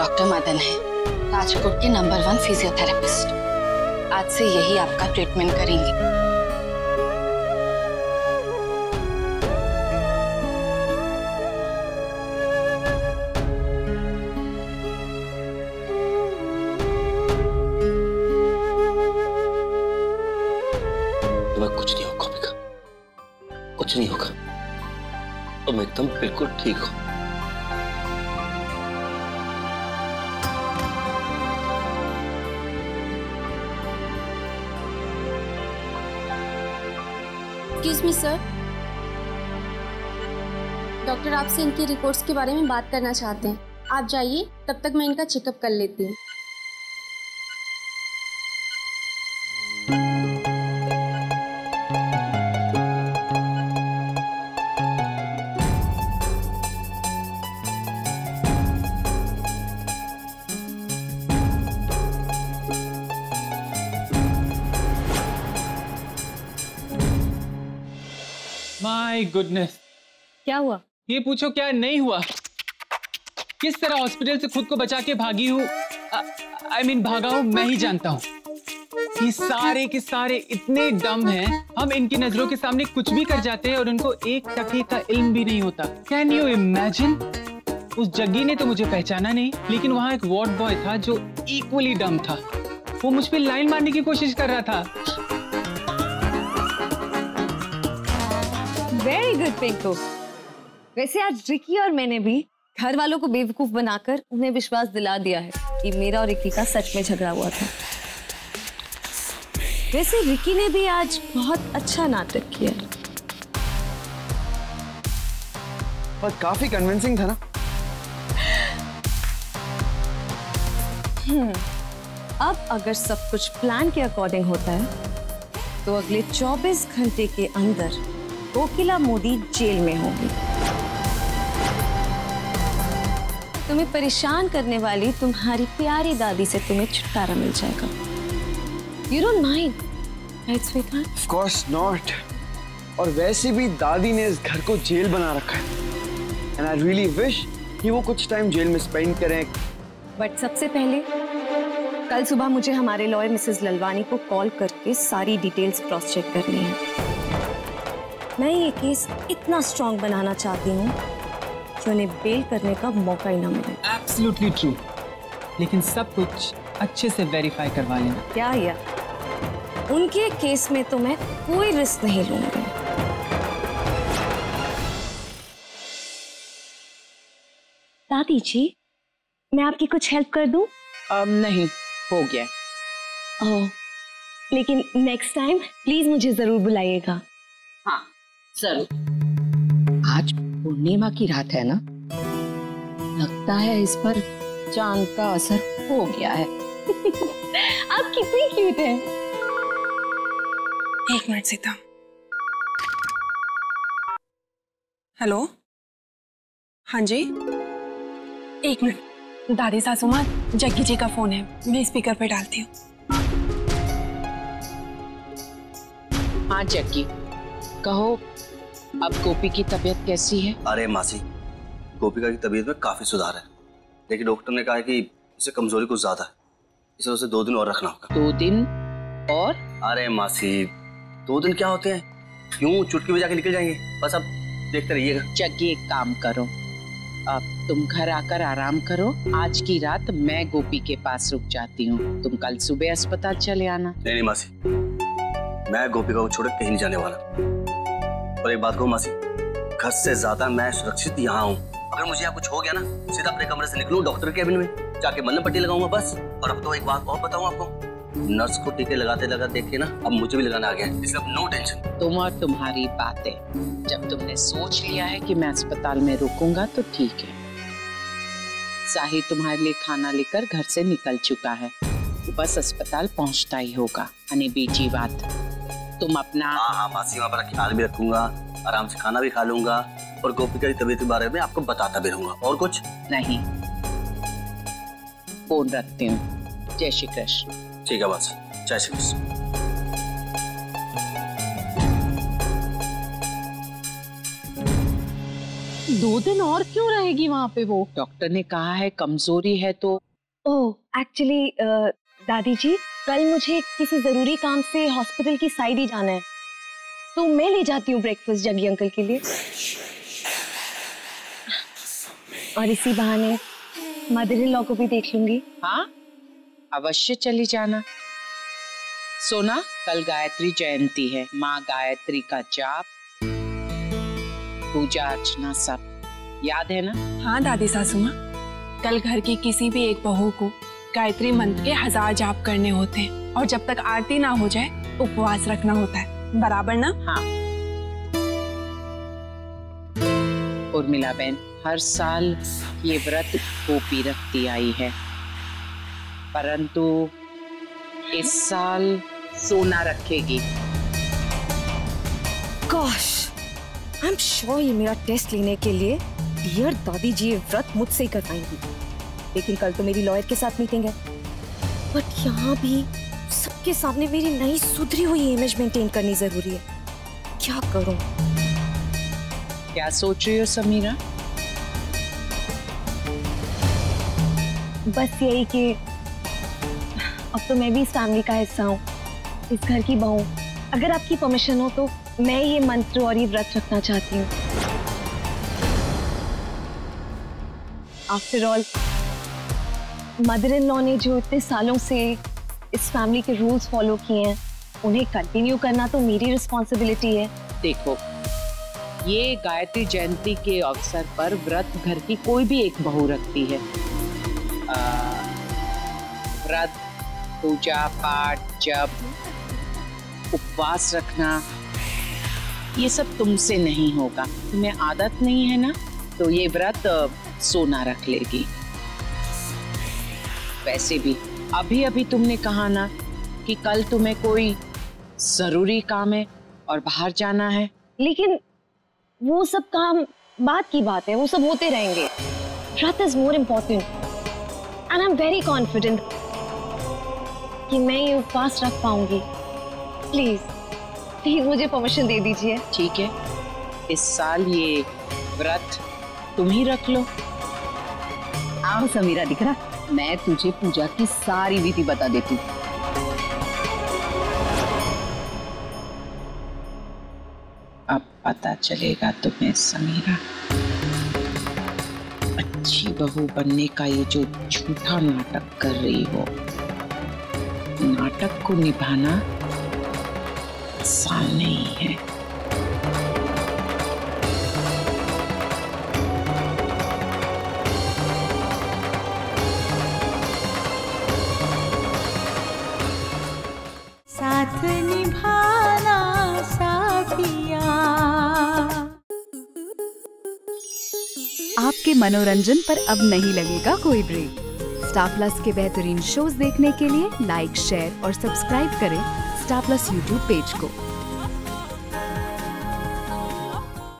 Doctor Madan है, राजकोट के number 1 physiotherapist. आज से यही आपका ट्रीटमेंट करेंगे। कुछ नहीं होगा गोपिका, कुछ नहीं होगा, तुम एकदम बिल्कुल ठीक हो। एक्सक्यूज मी सर, डॉक्टर आपसे इनकी रिपोर्ट्स के बारे में बात करना चाहते हैं। आप जाइए, तब तक मैं इनका चेकअप कर लेती हूँ। माय गुडनेस, क्या हुआ? ये पूछो क्या नहीं हुआ। किस तरह हॉस्पिटल से खुद को बचा के भागी हूँ, I mean भागा हूँ, मैं ही जानता हूँ। ये सारे के सारे इतने डम हैं, हम इनकी नजरों के सामने कुछ भी कर जाते हैं और उनको एक टके का इल्म भी नहीं होता। Can you imagine? उस जग्गी ने तो मुझे पहचाना नहीं, लेकिन वहां एक वार्ड बॉय था जो इक्वली डम था। वो मुझ पे लाइन मारने की कोशिश कर रहा था। Very good Pinku. वैसे आज रिकी और मैंने भी घर वालों को बेवकूफ बनाकर उन्हें विश्वास दिला दिया है कि मेरा और रिकी का सच में झगड़ा हुआ था। वैसे रिकी ने भी आज बहुत अच्छा नाटक किया, पर काफी कन्विंसिंग था ना। अब अगर सब कुछ प्लान के अकॉर्डिंग होता है तो अगले 24 घंटे के अंदर कोकिला मोदी जेल में होगी। तुम्हें परेशान करने वाली तुम्हारी प्यारी दादी से तुम्हें छुटकारा मिल जाएगा। You don't mind, right, sweetheart? Of course not. और वैसे भी दादी ने इस घर को जेल बना रखा है। And I really wish कि वो कुछ टाइम जेल में स्पेंड करें। बट सबसे पहले कल सुबह मुझे हमारे लॉयर मिसेस ललवानी को कॉल करके सारी डिटेल्स क्रॉस चेक करनी है। मैं ये केस इतना स्ट्रॉन्ग बनाना चाहती हूँ कि उन्हें बेल करने का मौका ही ना मिले। एब्सोल्युटली ट्रू, लेकिन सब कुछ अच्छे से वेरीफाई करवा लेना। क्या या उनके केस में तो मैं कोई रिस्क नहीं लूंगी। दादी जी, मैं आपकी कुछ हेल्प कर दूं? नहीं, हो गया। ओह, लेकिन नेक्स्ट टाइम प्लीज मुझे जरूर बुलाइएगा। हाँ जरूर। आज पूर्णिमा की रात है ना, लगता है इस पर चांद का असर हो गया है। आप कितनी क्यूट हैं। एक मिनट सीता। हेलो, हाँ जी, एक मिनट। दादी सासू माँ, जग्गी जी का फोन है, मैं स्पीकर पे डालती हूँ। हाँ जग्गी, कहो अब गोपी की तबीयत कैसी है? अरे मासी, गोपिका की तबीयत में काफी सुधार है, लेकिन डॉक्टर ने कहा है कि इसे कमजोरी कुछ ज्यादा है, इसे उसे 2 दिन और रखना होगा। 2 दिन और? अरे मासी, 2 दिन क्या होते हैं, यूं चुटकी बजा के निकल जाएंगे। बस अब देखते रहिएगा। जग्गी एक काम करो, अब तुम घर आकर आराम करो। आज की रात मैं गोपी के पास रुक जाती हूँ, तुम कल सुबह अस्पताल चले आना। नहीं मासी, मैं गोपिका को छोड़ कहीं नहीं जाने वाला। और एक बात कहूँ मासी, घर से ज्यादा मैं सुरक्षित यहाँ हूँ। अगर मुझे यहाँ कुछ हो गया ना, सीधा अपने कमरे से निकलूँ डॉक्टर केबिन में जाके मलहम पट्टी लगाऊंगा बस। और अब तो एक बात और बताऊँ आपको, नर्स को टीके लगाते लगाते देख के ना अब मुझे भी लगाना आ गया है, इसलिए अब नो टेंशन। तुम और तुम्हारी बातें, जब तुमने सोच लिया है कि मैं अस्पताल में रुकूंगा तो ठीक है। साहिद तुम्हारे लिए खाना लेकर घर से निकल चुका है, बस अस्पताल पहुंचता ही होगा। अने बीजी बात, तुम अपना हाँ मासी, वहाँ पर ख्याल भी रखूंगा, आराम से खाना भी खा लूंगा और गोपिका की तबीयत के बारे में आपको बताता भी रहूंगा। और कुछ नहीं। फोन रखती हूँ। जय श्री कृष्ण। ठीक है बस, जय श्री कृष्ण। 2 दिन और क्यों रहेगी वहाँ पे? वो डॉक्टर ने कहा है कमजोरी है तो। ओह एक्चुअली दादी जी, कल मुझे किसी जरूरी काम से हॉस्पिटल की साइड ही जाना है, तो मैं ले जाती हूँ ब्रेकफास्ट जग्गी अंकल के लिए, और इसी बहाने मदर इन लॉ को भी देख लूंगी। हाँ अवश्य चली जाना। सोना, कल गायत्री जयंती है, माँ गायत्री का जाप, पूजा अर्चना सब याद है ना? हाँ दादी सासू माँ, कल घर की किसी भी एक बहू को गायत्री मंत्र के 1000 जाप करने होते हैं, और जब तक आरती ना हो जाए उपवास रखना होता है, बराबर ना? हाँ। उर्मिला बहन हर साल ये व्रत गोपी रखती आई है, परंतु इस साल सोना रखेगी। गॉश, आई एम श्योर ये मेरा टेस्ट लेने के लिए डियर दादी जी ये व्रत मुझसे ही करवाएंगी, लेकिन कल तो मेरी लॉयर के साथ मीटिंग है। बट यहाँ भी सबके सामने मेरी नई सुधरी हुई इमेज मेंटेन करनी जरूरी है। क्या करूं? क्या सोच रही हो समीरा? बस यही कि अब तो मैं भी इस फैमिली का हिस्सा हूँ, इस घर की बहू। अगर आपकी परमिशन हो तो मैं ये मंत्र और ये व्रत रखना चाहती हूँ। After all mother in law ने जो इतने सालों से इस फैमिली के रूल्स फॉलो किए हैं, उन्हें कंटिन्यू करना तो मेरी रिस्पॉन्सिबिलिटी है। देखो, ये गायत्री जयंती के अवसर पर व्रत घर की कोई भी एक बहू रखती है। व्रत, पूजा पाठ, जप, उपवास रखना, ये सब तुमसे नहीं होगा। तुम्हें आदत नहीं है ना, तो ये व्रत सोना रख लेगी। वैसे भी अभी अभी तुमने कहा ना कि कल तुम्हें कोई जरूरी काम है और बाहर जाना है। लेकिन वो सब काम बात की बात है, वो सब होते रहेंगे। व्रत is more important and I am very confident कि मैं ये उपवास रख पाऊंगी। प्लीज प्लीज मुझे परमिशन दे दीजिए। ठीक है, इस साल ये व्रत तुम ही रख लो। आओ समीरा, दिख रहा, मैं तुझे पूजा की सारी विधि बता देती हूँ। अब पता चलेगा तुम्हें समीरा, अच्छी बहू बनने का ये जो झूठा नाटक कर रही हो, नाटक को निभाना आसान नहीं है। साथ निभाना साथिया। आपके मनोरंजन पर अब नहीं लगेगा कोई ब्रेक। स्टार प्लस के बेहतरीन शोज देखने के लिए लाइक, शेयर और सब्सक्राइब करें स्टार प्लस यूट्यूब पेज को।